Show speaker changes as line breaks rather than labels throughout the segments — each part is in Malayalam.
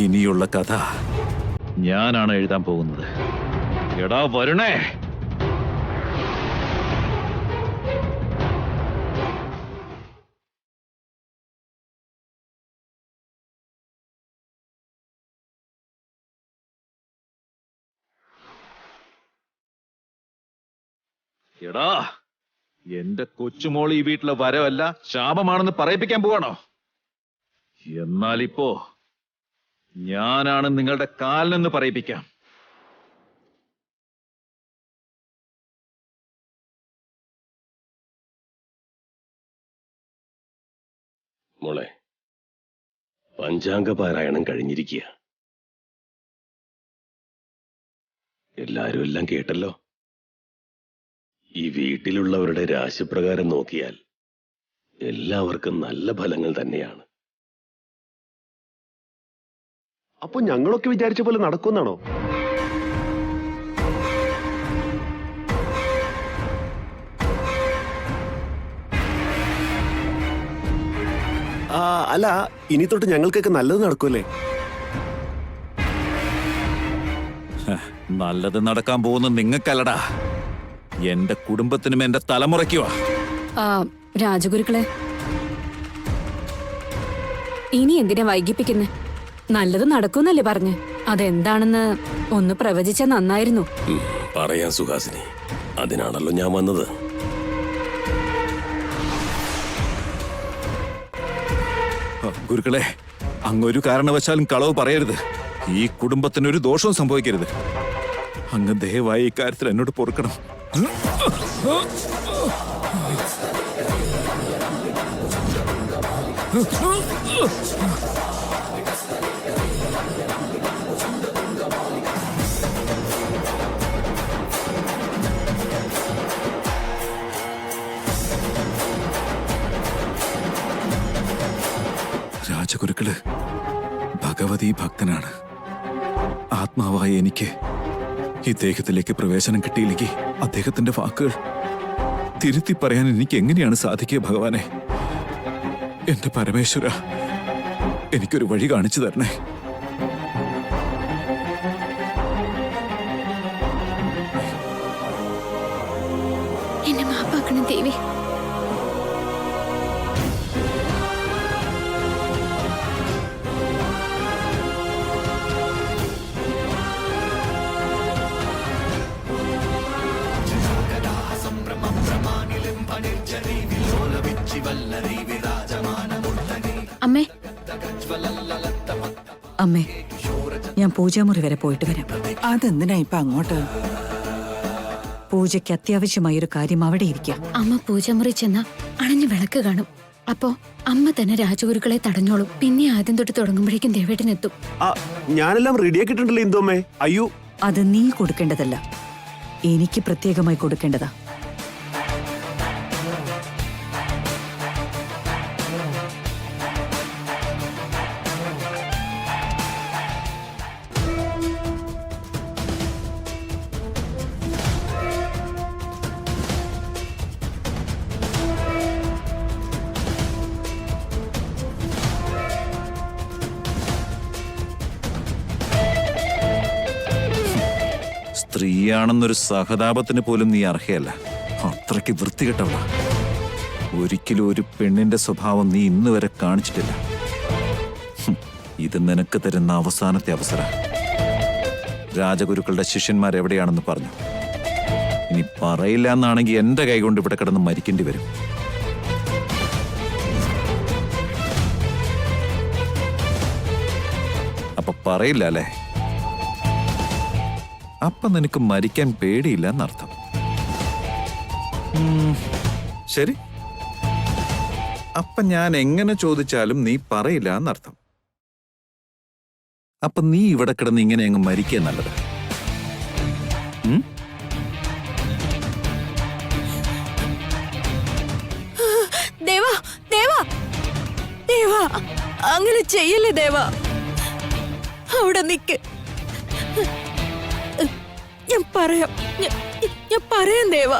ഇനിയുള്ള കഥ ഞാനാണ് എഴുതാൻ പോകുന്നത്. എടാ വരുണേ, എടാ എന്റെ കൊച്ചുമോൾ ഈ വീട്ടിലെ വരവല്ല ശാപമാണെന്ന് പറയിപ്പിക്കാൻ പോവാണോ? എന്നാലിപ്പോ ഞാനാണ് നിങ്ങളുടെ കാലിനെന്ന് പറയിപ്പിക്കാം.
മോളെ, പഞ്ചാംഗ പാരായണം കഴിഞ്ഞിരിക്കുക. എല്ലാരും എല്ലാം കേട്ടല്ലോ. ഈ വീട്ടിലുള്ളവരുടെ രാശിപ്രകാരം നോക്കിയാൽ എല്ലാവർക്കും നല്ല ഫലങ്ങൾ തന്നെയാണ്.
അപ്പൊ ഞങ്ങളൊക്കെ വിചാരിച്ച പോലെ നടക്കുന്നാണോ? അല്ല, ഇനി തൊട്ട് ഞങ്ങൾക്കൊക്കെ നല്ലത് നടക്കൂല്ലേ?
നല്ലത് നടക്കാൻ പോകുന്ന നിങ്ങൾക്കല്ലടാ, എന്റെ കുടുംബത്തിനും എന്റെ തലമുറയ്ക്കുവാ.
രാജഗുരുക്കളെ, ഇനി എന്തിനാ വൈകിപ്പിക്കുന്നേ? നല്ലത് നടക്കൂന്നല്ലേ പറഞ്ഞ്? അതെന്താണെന്ന് ഒന്ന് പ്രവചിച്ച നന്നായിരുന്നു.
പറയാൻ സുഹാസിനി, അതിനാണല്ലോ ഞാൻ വന്നത്.
ഗുരുക്കളെ, അങ്ങൊരു കാരണവശാലും കളവ് പറയരുത്. ഈ കുടുംബത്തിനൊരു ദോഷവും സംഭവിക്കരുത്. അങ്ങ് ദയവായി ഇക്കാര്യത്തിൽ എന്നോട് പൊറുക്കണം. രാജഗുരുക്കള് ഭഗവതി ഭക്തനാണ്. ആത്മാവായ എനിക്ക് ഇദ്ദേഹത്തിലേക്ക് പ്രവേശനം കിട്ടിയില്ലെങ്കിൽ അദ്ദേഹത്തിന്റെ വാക്കുകൾ തിരുത്തി പറയാൻ എനിക്ക് എങ്ങനെയാണ് സാധിക്കുക? ഭഗവാനെ, എന്റെ പരമേശ്വര, എനിക്കൊരു വഴി കാണിച്ചു തരണേ.
എന്നെ മാപ്പാക്കണം ദേവി. അമ്മേ,
അമ്മേ, ഞാൻ പൂജാമുറി വരെ പോയിട്ട് വരാം.
അതെന്തിനാ ഇപ്പൊ അങ്ങോട്ട്?
പൂജയ്ക്ക് അത്യാവശ്യമായൊരു കാര്യം അവിടെ ഇരിക്കാം.
അമ്മ പൂജാമുറി ചെന്ന അണഞ്ഞു വിളക്ക് കാണും. അപ്പോ അമ്മ തന്നെ രാജഗുരുക്കളെ തടഞ്ഞോളും. പിന്നെ ആദ്യം തൊട്ട് തുടങ്ങുമ്പോഴേക്കും ദേവേട്ടനെത്തും.
ഞാനെല്ലാം റെഡിയാക്കിയിട്ടുണ്ടല്ലോ ഇന്ദുമ്മേ. അയ്യോ,
അത് നീ കൊടുക്കേണ്ടതല്ല, എനിക്ക് പ്രത്യേകമായി കൊടുക്കേണ്ടതാ.
സ്ത്രീയാണെന്നൊരു സഹതാപത്തിന് പോലും നീ അർഹയല്ല. അത്രയ്ക്ക് വൃത്തികെട്ടവളാ. ഒരിക്കലും ഒരു പെണ്ണിന്റെ സ്വഭാവം നീ ഇന്ന് വരെ കാണിച്ചിട്ടില്ല. ഇത് നിനക്ക് തരുന്ന അവസാനത്തെ അവസരം. രാജഗുരുക്കളുടെ ശിഷ്യന്മാരെവിടെയാണെന്ന് പറഞ്ഞു. ഇനി പറയില്ല എന്നാണെങ്കിൽ എന്റെ കൈകൊണ്ട് ഇവിടെ കിടന്ന് മരിക്കേണ്ടി വരും. അപ്പൊ പറയില്ല അല്ലേ? അപ്പൊ നിനക്ക് മരിക്കാൻ പേടിയില്ല എന്നർത്ഥം. ശരി, അപ്പൊ ഞാൻ എങ്ങനെ ചോദിച്ചാലും നീ പറയില്ല എന്നർത്ഥം. അപ്പൊ നീ ഇവിടെ കിടന്ന് ഇങ്ങനെ അങ്ങ് മരിക്കുക നല്ലത്.
ദേവാ, ദേവാ, ദേവാ, അങ്ങനെ ചെയ്യല്ലേ ദേവാ. അവിടെ നിക്ക്, ഞാൻ പറയാം ദേവാ.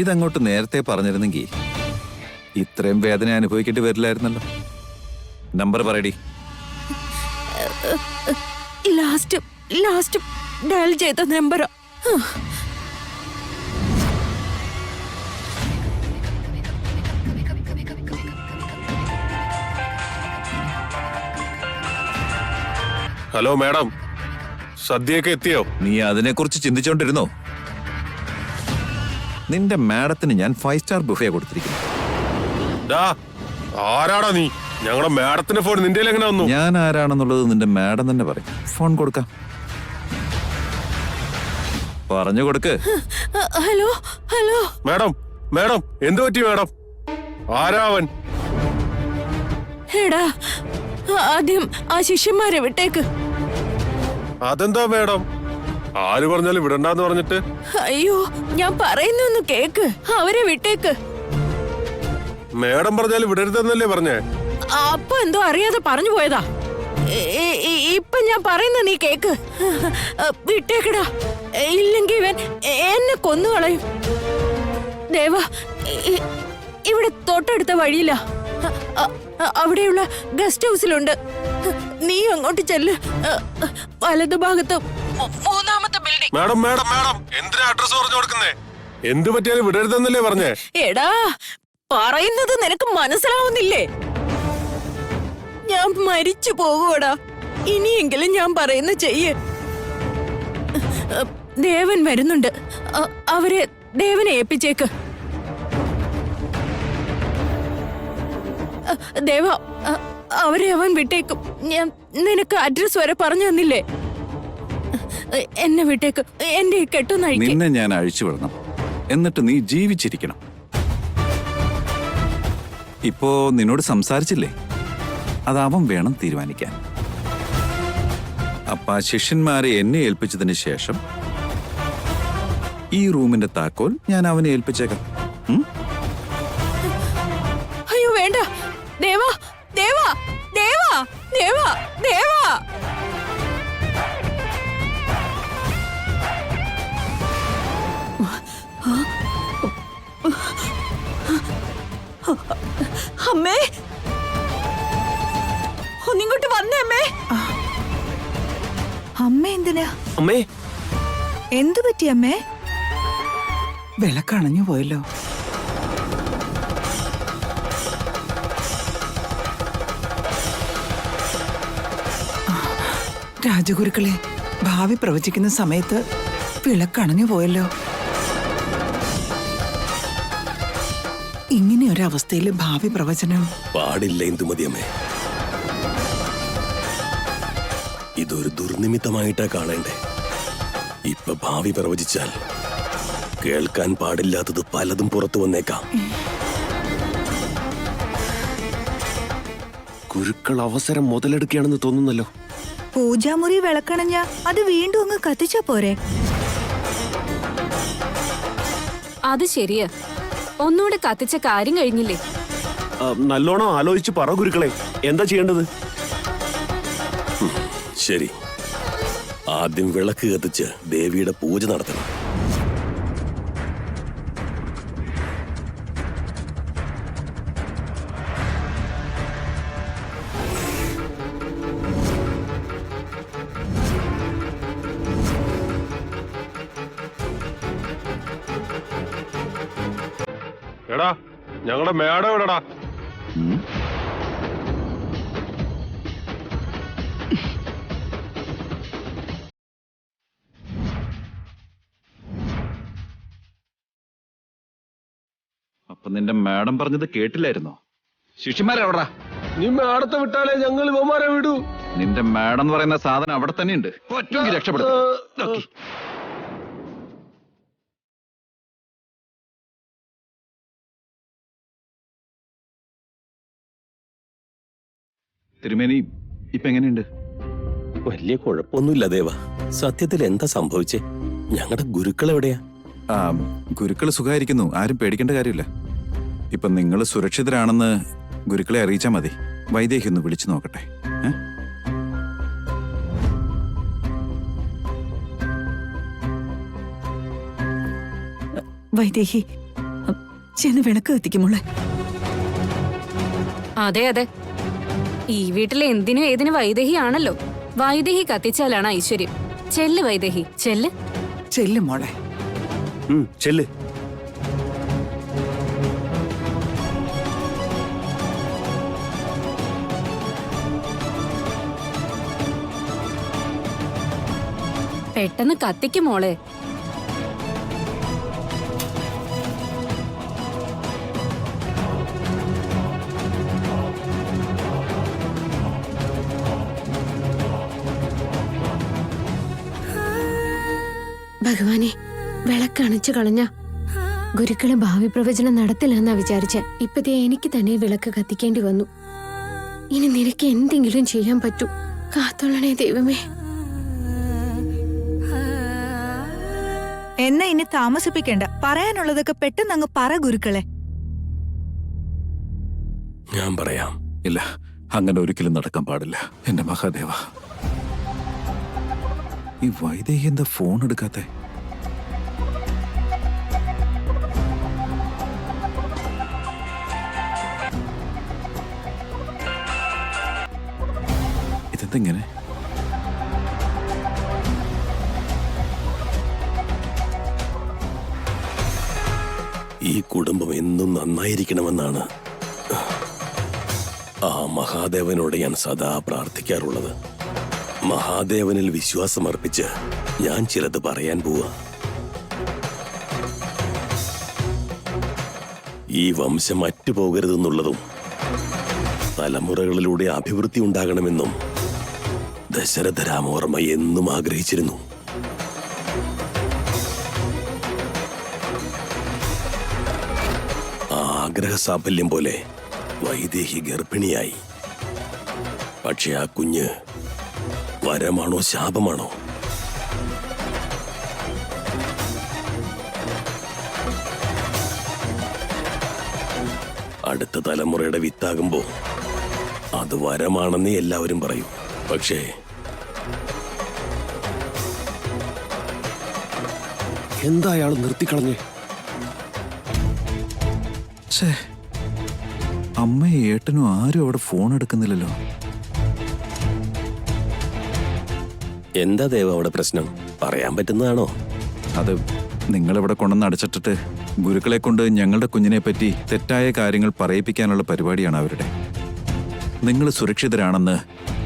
ഇതങ്ങോട്ട് നേരത്തെ പറഞ്ഞിരുന്നെങ്കിൽ ഇത്രയും വേദന അനുഭവിക്കേണ്ടി വരില്ലായിരുന്നല്ലോ. നമ്പർ പറയടി.
ലാസ്റ്റ് ഡയൽ ചെയ്ത നമ്പറാ.
ഹലോ മാഡം, സദ്യയൊക്കെ എത്തിയോ?
നീ അതിനെക്കുറിച്ച് ചിന്തിച്ചോണ്ടിരുന്നോ? നിന്റെ മാഡത്തിന് ഞാൻ 5 സ്റ്റാർ ബുഫേ കൊടുത്തിരിക്കുന്നു.
ഡാ, ആരാടാ നീ? ഞങ്ങളുടെ മാഡത്തിന്റെ ഫോൺ നിന്റെ എങ്ങനെ വന്നു?
ഞാൻ ആരാണെന്നുള്ളത് നിന്റെ മാഡം തന്നെ പറയും. ഫോൺ കൊടുക്കാം. പറഞ്ഞു കൊടുക്ക്.
ഹലോ ഹലോ
മാഡം, മാഡം എന്തു പറ്റി മാഡം? ആരാ അവൻ?
എടാ, ആദ്യം ആ ശിഷ്യന്മാരെ വിട്ടേക്ക്.
അതെന്താ മാഡം? ആര് പറഞ്ഞാലും വിടണ്ടെന്ന് പറഞ്ഞിട്ട്?
അയ്യോ, ഞാൻ പറയുന്നൊന്ന് കേക്ക്. അവരെ വിട്ടേക്ക്.
മാഡം പറഞ്ഞാലും വിടരുതെന്നല്ലേ പറഞ്ഞേ?
അപ്പൊ എന്തോ അറിയാതെ പറഞ്ഞു പോയതാ. ഇപ്പൊ ഞാൻ പറയുന്ന നീ കേക്ക്. വിട്ടേക്കടാ, ഇല്ലെങ്കി ഇവൻ എന്നെ കൊന്നുകളയും. ദേവ, ഇവിടെ തൊട്ടടുത്ത വഴിയില്ല. അവിടെയുള്ള ഗസ്റ്റ് ഹൗസിലുണ്ട്. നീ അങ്ങോട്ട് ചെല്ല്. വലതുഭാഗത്ത് 3-ാമത്തെ ബിൽഡിംഗ്.
മാഡം മാഡം മാഡം എന്തിനാ അഡ്രസ് പറഞ്ഞു കൊടുക്കുന്നേ? എന്ത് പറ്റിയാലും വിടരുതെന്നല്ലേ പറഞ്ഞേ?
എടാ, പറയുന്നത് നിനക്ക് മനസ്സിലാവുന്നില്ലേ? ഞാൻ മരിച്ചു പോകൂടാ. ഇനിയെങ്കിലും ഞാൻ പറയുന്ന ചെയ്യ്. ദേവൻ വരുന്നുണ്ട്. അവരെ ദേവനെ ഏൽപ്പിച്ചേക്ക്. ദേവ, അവരെ അവൻ വിട്ടേക്കും. ഞാൻ നിനക്ക് അഡ്രസ് വരെ പറഞ്ഞു തന്നില്ലേ? എന്നെ വിട്ടേക്ക്. എന്റെ കെട്ടൊന്നഴിക്ക്.
നിന്നെ ഞാൻ അഴിച്ചുവിടണം, എന്നിട്ട് നീ ജീവിച്ചിരിക്കണം. ഇപ്പോ നിന്നോട് സംസാരിച്ചില്ലേ? അതവൻ വേണം തീരുമാനിക്കാൻ. അപ്പ ആ ശിഷ്യന്മാരെ എന്നെ ഏൽപ്പിച്ചതിന് ശേഷം ഈ റൂമിന്റെ താക്കോൽ ഞാൻ അവനെ ഏൽപ്പിച്ചേക്കാം.
അയ്യോ വേണ്ട. ദേവാ, ദേവാ, ദേവാ, ദേവാ, ദേവാ. അമ്മേ, ഒന്നിങ്ങോട്ട് വന്നേ അമ്മേ.
അമ്മ എന്തിനാ?
അമ്മേ,
എന്തു പറ്റി അമ്മേ? വിളക്കണഞ്ഞു പോയല്ലോ. രാജഗുരുക്കളെ, ഭാവി പ്രവചിക്കുന്ന സമയത്ത് വിളക്കണഞ്ഞു പോയല്ലോ. ഇങ്ങനെയൊരവസ്ഥയിൽ ഭാവി പ്രവചനം
പാടില്ല ഇന്ദുമതിയമ്മേ. ഇതൊരു ദുർനിമിത്തമായിട്ടാ കാണേണ്ടേ. ഇപ്പൊ ഭാവി പ്രവചിച്ചാൽ കേൾക്കാൻ പാടില്ലാത്തത് പലതും പുറത്തു വന്നേക്കാം.
ഗുരുക്കൾ അവസരം മുതലെടുക്കുകയാണെന്ന് തോന്നുന്നല്ലോ.
പൂജാമുറി വിളക്കണഞ്ഞ അത് വീണ്ടും അങ്ങ് കത്തിച്ചാ പോരെ?
അത് ശരിയാ. ഒന്നുകൂടെ കത്തിച്ച കാര്യം കഴിഞ്ഞില്ലേ?
നല്ലോണം ആലോചിച്ച് പറ ഗുരുക്കളെ, എന്താ ചെയ്യേണ്ടത്?
ശരി, ആദ്യം വിളക്ക് കത്തിച്ച് ദേവിയുടെ പൂജ നടത്തണം. എടാ, ഞങ്ങളുടെ മേഡം എവിടെടാ?
അപ്പൊ നിന്റെ മാഡം പറഞ്ഞത് കേട്ടില്ലായിരുന്നോ? ശിഷ്യന്മാരെവിടാ?
നീ മേഡത്തെ വിട്ടാലേ ഞങ്ങൾ ഇവന്മാരെ വിടൂ.
നിന്റെ മാഡം എന്ന് പറയുന്ന സാധനം അവിടെ തന്നെയുണ്ട്. പറ്റുമെങ്കിൽ രക്ഷപ്പെടും. തിരുമേനി, ഇപ്പൊ എങ്ങനെയുണ്ട്?
വലിയ കുഴപ്പമൊന്നുമില്ല ദേവ. സത്യത്തിൽ എന്താ സംഭവിച്ചേ? ഞങ്ങളുടെ ഗുരുക്കൾ എവിടെയാ?
ഗുരുക്കൾ സുഖമായിരിക്കുന്നു. ആരും പേടിക്കേണ്ട കാര്യമില്ല. ഇപ്പൊ നിങ്ങൾ സുരക്ഷിതരാണെന്ന് ഗുരുക്കളെ അറിയിച്ചാൽ മതി. വൈദേഹി ഒന്ന് വിളിച്ചു നോക്കട്ടെ.
വൈദേഹി, ചെന്ന് വിളക്ക് കത്തിക്കുമോളെ.
അതെ അതെ, ഈ വീട്ടിലെ എന്തിനും ഏതിനും വൈദേഹിയാണല്ലോ. വൈദേഹി കത്തിച്ചാലാണ് ഐശ്വര്യം. ചെല്ല് വൈദേഹി, ചെല്ല്.
ചെല്ലു മോളെ.
ചെല്ല്.
പെട്ടെന്ന് കത്തിക്കും മോളെ.
ഭഗവാനെ, വിളക്കണച്ചു കളഞ്ഞ ഗുരുക്കള് ഭാവി പ്രവചനം നടത്തില്ലെന്നാ വിചാരിച്ച. ഇപ്പതേ എനിക്ക് തന്നെ ഈ വിളക്ക് കത്തിക്കേണ്ടി വന്നു. ഇനി നിനക്ക് എന്തെങ്കിലും ചെയ്യാൻ പറ്റൂ. കാത്തോളണേ ദൈവമേ.
എന്നാ ഇനി താമസിപ്പിക്കേണ്ട. പറയാനുള്ളതൊക്കെ പെട്ടെന്ന് അങ്ങ് പറ ഗുരുക്കളെ.
ഞാൻ പറയാം.
ഇല്ല, അങ്ങനെ ഒരിക്കലും നടക്കാൻ പാടില്ല. എന്റെ മഹാദേവ, ഈ വൈദേഹി എന്താ ഫോൺ എടുക്കാത്തെ? ഇതെന്തെങ്ങനെ?
ഈ കുടുംബം എന്നും നന്നായിരിക്കണമെന്നാണ് ആ മഹാദേവനോട് ഞാൻ സദാ പ്രാർത്ഥിക്കാറുള്ളത്. മഹാദേവനിൽ വിശ്വാസമർപ്പിച്ച് ഞാൻ ചിലത് പറയാൻ പോവാ. ഈ വംശം അറ്റുപോകരുതെന്നുള്ളതും തലമുറകളിലൂടെ അഭിവൃദ്ധി ഉണ്ടാകണമെന്നും ദശരഥ രാമവർമ്മ എന്നും ആഗ്രഹിച്ചിരുന്നു. ആ ആഗ്രഹ സാഫല്യം പോലെ വൈദേഹി ഗർഭിണിയായി. പക്ഷെ ആ കുഞ്ഞ് വരമാണോ ശാപമാണോ? അടുത്ത തലമുറയുടെ വിത്താകുമ്പോ അത് വരമാണെന്നേ എല്ലാവരും പറയും. പക്ഷേ
എന്താ അയാൾ നിർത്തിക്കളഞ്ഞേ?
ഛേ, അമ്മയും ഏട്ടനും ആരും അവിടെ ഫോൺ എടുക്കുന്നില്ലല്ലോ.
എന്താ ദേവ അവിടെ പ്രശ്നം? പറയാൻ പറ്റുന്നതാണോ?
അത് നിങ്ങളിവിടെ കൊണ്ടുവന്ന് അടച്ചിട്ടിട്ട് ഗുരുക്കളെ കൊണ്ട് ഞങ്ങളുടെ കുഞ്ഞിനെ പറ്റി തെറ്റായ കാര്യങ്ങൾ പറയിപ്പിക്കാനുള്ള പരിപാടിയാണ് അവരുടെ. നിങ്ങൾ സുരക്ഷിതരാണെന്ന്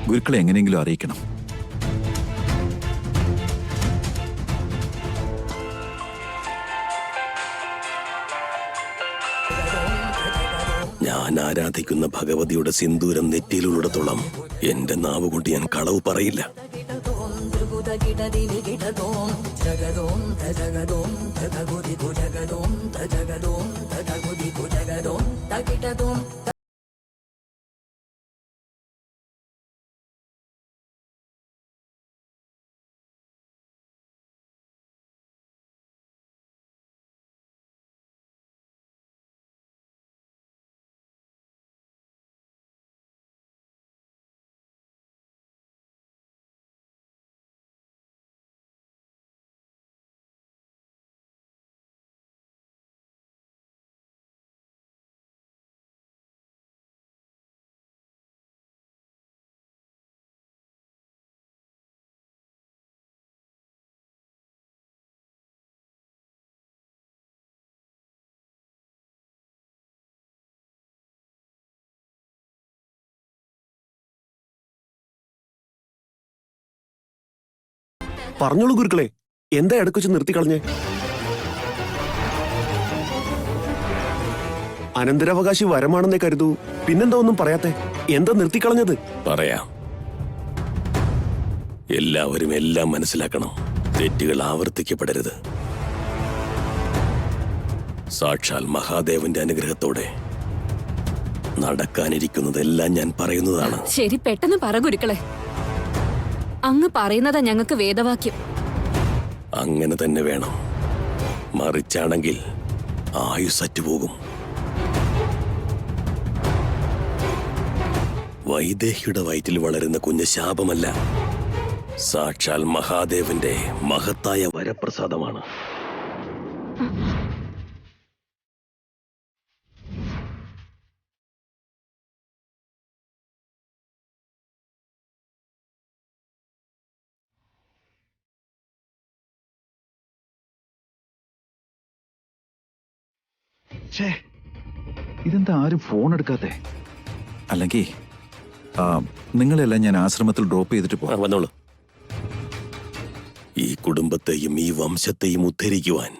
ഗുരുക്കളെ എങ്ങനെയെങ്കിലും അറിയിക്കണം.
ഞാൻ ആരാധിക്കുന്ന ഭഗവതിയുടെ സിന്ദൂരം നെറ്റിയിലുള്ളിടത്തോളം എന്റെ നാവ് കൊണ്ട് ഞാൻ കളവ് പറയില്ല.
പറഞ്ഞോളൂ ഗുരുക്കളെ, എന്താ ഇടക്കൊച്ച് നിർത്തിക്കളഞ്ഞേ? അനന്തരാവകാശി വരമാണെന്നേ കരുതൂ. പിന്നെന്താ ഒന്നും പറയാത്തെ? എന്താ നിർത്തിക്കളഞ്ഞത്?
പറയാം. എല്ലാവരും എല്ലാം മനസ്സിലാക്കണം. തെറ്റുകൾ ആവർത്തിക്കപ്പെടരുത്. സാക്ഷാൽ മഹാദേവന്റെ അനുഗ്രഹത്തോടെ നടക്കാനിരിക്കുന്നതെല്ലാം ഞാൻ പറയുന്നതാണ്.
ശരി, പെട്ടെന്ന് പറ ഗുരുക്കളെ. അങ്ങ് പറയുന്നതാ ഞങ്ങൾക്ക് വേദവാക്യം.
അങ്ങനെ തന്നെ വേണം. മറിച്ചാണെങ്കിൽ ആയുസ്സറ്റുപോകും. വൈദേഹിയുടെ വയറ്റിൽ വളരുന്ന കുഞ്ഞ് ശാപമല്ല, സാക്ഷാൽ മഹാദേവന്റെ മഹത്തായ വരപ്രസാദമാണ്.
ഇതെന്താ ആരും ഫോൺ എടുക്കാത്തെ? അല്ലെങ്കിൽ നിങ്ങളെല്ലാം ഞാൻ ആശ്രമത്തിൽ ഡ്രോപ്പ് ചെയ്തിട്ട്
ആ,
പോവാം.
വന്നോളൂ. ഈ കുടുംബത്തെയും ഈ വംശത്തെയും ഉദ്ധരിക്കുവാൻ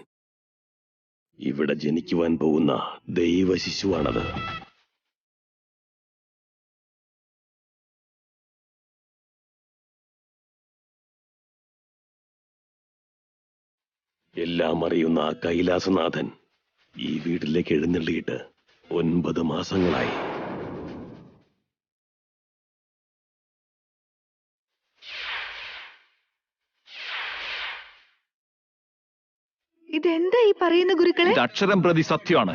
ഇവിടെ ജനിക്കുവാൻ പോകുന്ന ദൈവ ശിശുവാണത്. എല്ലാം അറിയുന്ന ആ കൈലാസനാഥൻ ഈ വീട്ടിലേക്ക് എഴുന്നള്ളിയിട്ട് 9 മാസങ്ങളായി.
ഇതെന്താ ഈ പറയുന്ന ഗുരുക്കളെ?
ഇത് അക്ഷരം പ്രതി സത്യമാണ്.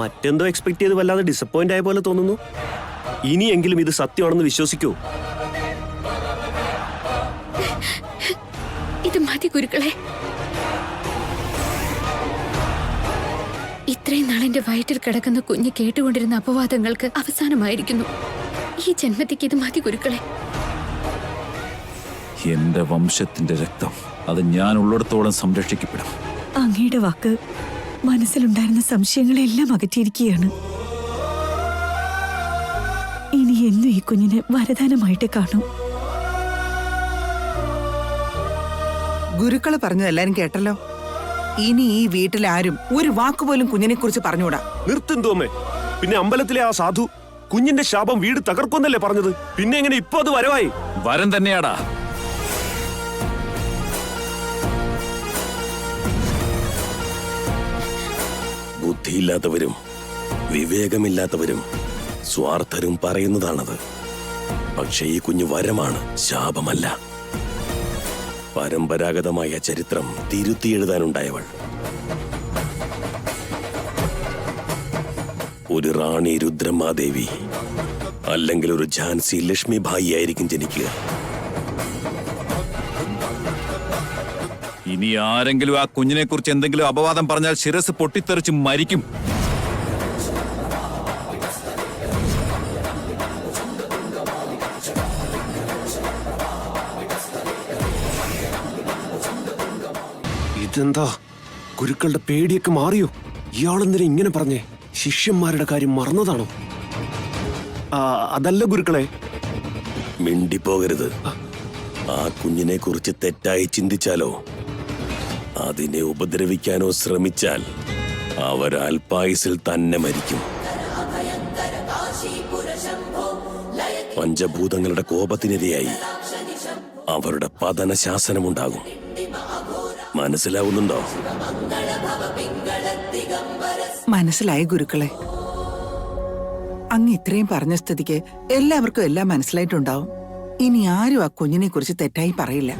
മറ്റെന്തോ എക്സ്പെക്ട് ചെയ്ത് വല്ലാതെ ഡിസപ്പോയിന്റ് ആയ പോലെ തോന്നുന്നു. ഇനിയെങ്കിലും ഇത് സത്യമാണെന്ന് വിശ്വസിക്കൂ.
ഇത് മതി ഗുരുക്കളെ. ഇത്രയും നാളെന്റെ വയറ്റിൽ കിടക്കുന്ന കുഞ്ഞ് കേട്ടുകൊണ്ടിരുന്ന അപവാദങ്ങൾക്ക് അവസാനമായിരിക്കുന്നു. ഈ ജന്മത്തേക്ക് ഇത് മതി ഗുരുക്കളെ.
എന്റെ വംശത്തിന്റെ രക്തം അത് ഞാൻ ഉള്ളിടത്തോളം സംരക്ഷിക്കപ്പെടും.
അങ്ങയുടെ വാക്ക് മനസ്സിലുണ്ടായിരുന്ന സംശയങ്ങളെല്ലാം അകറ്റിയിരിക്കുകയാണ്. ഇനി എന്നും ഈ കുഞ്ഞിനെ വരദാനമായിട്ട് കാണും.
ഗുരുക്കള് പറഞ്ഞത് എല്ലാരും കേട്ടല്ലോ. ഇനി ഈ വീട്ടിലാരും ഒരു വാക്കുപോലും കുഞ്ഞിനെ കുറിച്ച് പറഞ്ഞുകൂടാ.
നിർത്തുന്തോമേ. പിന്നെ അമ്പലത്തിലെ ആ സാധു കുഞ്ഞിന്റെ ശാപം വീട് തകർക്കൊന്നല്ലേ പറഞ്ഞത്? പിന്നെ എങ്ങനെ ഇപ്പൊ അത് വരവായി?
വരം തന്നെയാടാ.
ബുദ്ധിയില്ലാത്തവരും വിവേകമില്ലാത്തവരും സ്വാർത്ഥരും പറയുന്നതാണത്. പക്ഷേ ഈ കുഞ്ഞു വരമാണ്, ശാപമല്ല. പരമ്പരാഗതമായ ചരിത്രം തിരുത്തി എഴുതാനുണ്ടായവൾ. ഒരു റാണി രുദ്രമാദേവി അല്ലെങ്കിൽ ഒരു ഝാൻസി ലക്ഷ്മിഭായി ആയിരിക്കും ജനിക്കുക.
ഇനി ആരെങ്കിലും ആ കുഞ്ഞിനെ കുറിച്ച് എന്തെങ്കിലും അപവാദം പറഞ്ഞാൽ ശിരസ് പൊട്ടിത്തെറിച്ച് മരിക്കും.
ഇതെന്താ? ഗുരുക്കളുടെ പേടിയൊക്കെ മാറിയോ? ഇയാളെന്തിനാ ഇങ്ങനെ പറഞ്ഞേ? ശിഷ്യന്മാരുടെ കാര്യം മറന്നതാണോ? അതല്ല ഗുരുക്കളെ.
മിണ്ടിപ്പോകരുത്. ആ കുഞ്ഞിനെ കുറിച്ച് തെറ്റായി ചിന്തിച്ചാലോ അതിനെ ഉപദ്രവിക്കാനോ ശ്രമിച്ചാൽ അവർ അല്പായുസിൽ തന്നെ മരിക്കും. പഞ്ചഭൂതങ്ങളുടെ കോപത്തിനിരയായി അവരുടെ പതന ശാസനമുണ്ടാകും. മനസ്സിലാവുന്നുണ്ടോ?
മനസ്സിലായി ഗുരുക്കളെ. അങ്ങ് ഇത്രയും പറഞ്ഞ സ്ഥിതിക്ക് എല്ലാവർക്കും എല്ലാം മനസ്സിലായിട്ടുണ്ടാവും. ഇനി ആരും ആ കുഞ്ഞിനെ കുറിച്ച് തെറ്റായി പറയില്ല.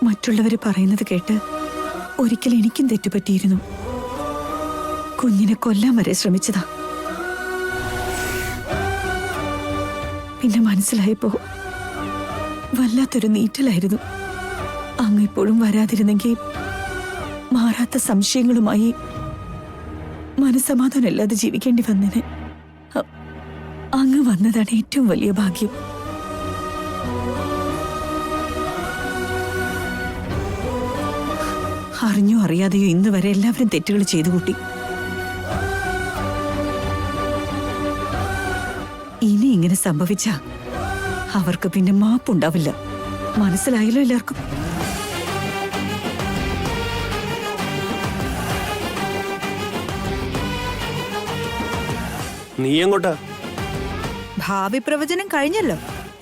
മറ്റുള്ളവര് പറയുന്നത് കേട്ട് ഒരിക്കൽ എനിക്കും തെറ്റുപറ്റിയിരുന്നു. കുഞ്ഞിനെ കൊല്ലാൻ വരെ ശ്രമിച്ചതാ. പിന്നെ മനസ്സിലായപ്പോ വല്ലാത്തൊരു നീറ്റലായിരുന്നു. അങ്ങ് ഇപ്പോഴും വരാതിരുന്നെങ്കിൽ മാറാത്ത സംശയങ്ങളുമായി മനസ്സമാധാനമില്ലാതെ ജീവിക്കേണ്ടി വന്നേനെ. അങ്ങ് വന്നതാണ് ഏറ്റവും വലിയ ഭാഗ്യം. അറിഞ്ഞോ അറിയാതെയോ ഇന്ന് വരെ എല്ലാവരും തെറ്റുകൾ ചെയ്തു കൂട്ടി. ഇനി ഇങ്ങനെ സംഭവിച്ച അവർക്ക് പിന്നെ മാപ്പുണ്ടാവില്ല. മനസ്സിലായല്ലോ എല്ലാവർക്കും?
നീ എങ്ങോട്ടാ?
ഭാവി പ്രവചനം കഴിഞ്ഞല്ലോ.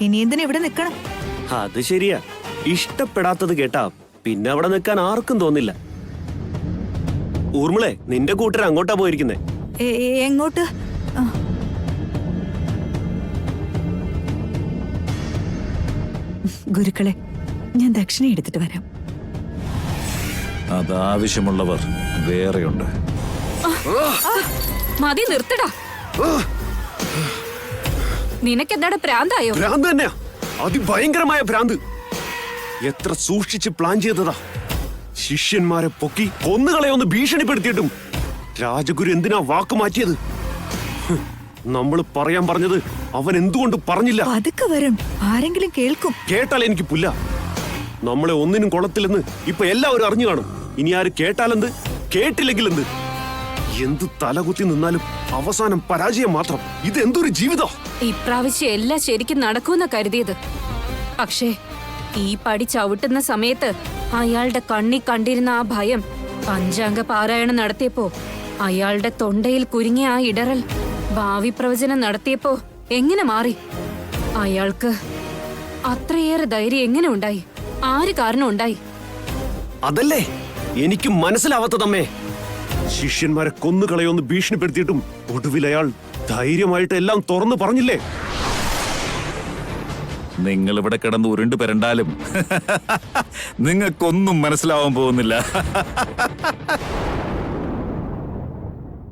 ഇനി എന്തിനാ ഇവിടെ നിൽക്കണം?
അത് ശരിയാ. ഇഷ്ടപ്പെടാത്തത് കേട്ടാ പിന്നെ അവിടെ നിൽക്കാൻ ആർക്കും തോന്നില്ല. ഊർമിളെ, നിന്റെ കൂട്ടർ അങ്ങോട്ടാ പോയിരിക്കുന്നേ.
എങ്ങോട്ട്?
ഗുരുക്കളെ, ഞാൻ ദക്ഷിണ എടുത്തിട്ട് വരാം.
അതാവശ്യമുള്ളവർ വേറെയുണ്ട്.
മതി, നിർത്തടാ. നിനക്കെന്താടെ പ്രാന്തായോ?
ഭ്രാന്ത് തന്നെയാ, അതിഭയങ്കരമായ ഭ്രാന്ത്. എത്ര സൂക്ഷിച്ച് പ്ലാൻ ചെയ്തതാ. ശിഷ്യന്മാരെ പൊക്കി കൊന്നുകളയൊന്ന് ഭീഷണിപ്പെടുത്തിയിട്ടും രാജഗുരു എന്തിനാ വാക്ക് മാറ്റിയത്? നമ്മൾ പറയാൻ പറഞ്ഞത് അവൻ എന്തുകൊണ്ട് പറഞ്ഞില്ല?
പതുക്കെ വരും, ആരെങ്കിലും കേൾക്കും.
കേട്ടാൽ എനിക്ക് പുല്ല. നമ്മളെ ഒന്നിനും കൊള്ളത്തില്ലെന്ന് ഇപ്പൊ എല്ലാവരും അറിഞ്ഞു കാണും. ഇനി ആര് കേട്ടാലെന്ത്, കേട്ടില്ലെങ്കിൽ എന്ത്? എന്ത് തലകുത്തി നിന്നാലും അവസാനം പരാജയം മാത്രം. ഇത് എന്തൊരു ജീവിതം!
ഇപ്രാവശ്യം എല്ലാം ശരിക്കും നടക്കുമെന്ന കരുതിയത്. പക്ഷേ ഈ പടി ചവിട്ടുന്ന സമയത്ത് അയാളുടെ കണ്ണി കണ്ടിരുന്ന ആ ഭയം പഞ്ചാംഗ പാരായണം നടത്തിയപ്പോ, അയാളുടെ തൊണ്ടയിൽ കുരുങ്ങിയ ആ ഇടറൽ ഭാവി പ്രവചനം നടത്തിയപ്പോ എങ്ങനെ മാറി? അയാൾക്ക് അത്രയേറെ ധൈര്യം എങ്ങനെ ഉണ്ടായി? ആര് കാരണം ഉണ്ടായി?
അതല്ലേ എനിക്ക് മനസ്സിലാവാത്തതമ്മേ. ശിഷ്യന്മാരെ കൊന്നുകളയൊന്ന് ഭീഷണിപ്പെടുത്തിയിട്ടും ഒടുവിൽ അയാൾ ധൈര്യമായിട്ട് എല്ലാം തുറന്നു പറഞ്ഞില്ലേ?
നിങ്ങൾ ഇവിടെ കിടന്ന് ഉരുണ്ടു പെരണ്ടാലും നിങ്ങൾക്കൊന്നും മനസ്സിലാവാൻ പോകുന്നില്ല.